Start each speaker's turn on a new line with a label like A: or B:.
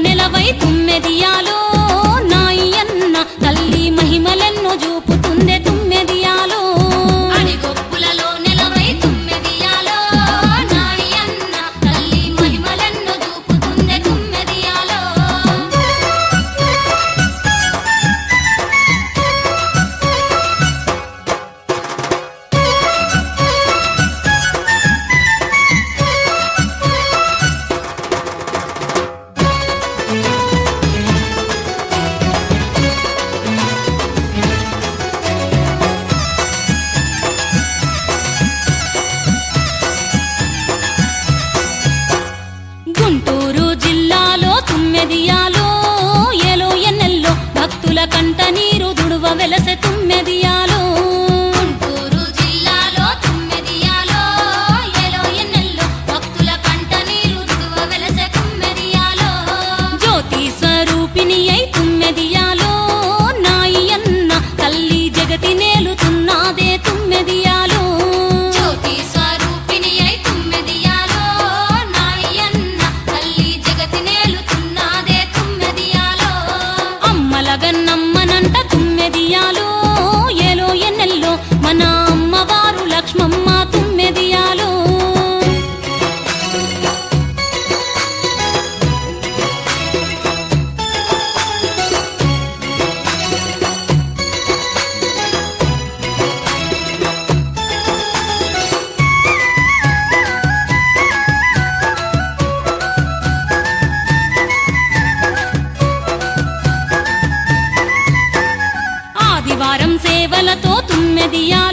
A: నెలవై తుమ్మెదియాలో నాయన్న తల్లి మహిమలెన్నో చూపుతుందే తుమ్మెదియాలో అడిగొప్పులలో నెలవై తుమ్మెదియాలో నాయన్న తల్లి మహిమలెన్నో చూపుతుందే తుమ్మెదియాలో గుంటూరు జిల్లాలో తుమ్మెదియాలో ఏలో ఎన్నెల్లో భక్తుల కంట నీరు దుడువ వెలసె తుమ్మెదియాలో గుంటూరు జిల్లాలో తుమ్మెదియాలో ఏలో ఎన్నెల్లో భక్తుల కంట నీరు దుడువ వెలసె తుమ్మెదియాలో జ్యోతి స్వరూపిణి అయి తుమ్మెదియాలో నాయన్న తల్లి జగతి నేలుతున్నదే తుమ్మెదియాలో జ్యోతి స్వరూపిణి అయి తుమ్మెదియాలో నాయన్న తల్లి జగతి నేలుతున్నదే తుమ్మెదియాలో అమ్మలగన్నమ్మనంట తుమ్మెదియాలో ఏలో ఎన్నెల్లో మన అమ్మవారు లక్ష్మమ్మ తుమ్మెదియాలో ఆదివారం సేవలతో తుమ్మెదియాలో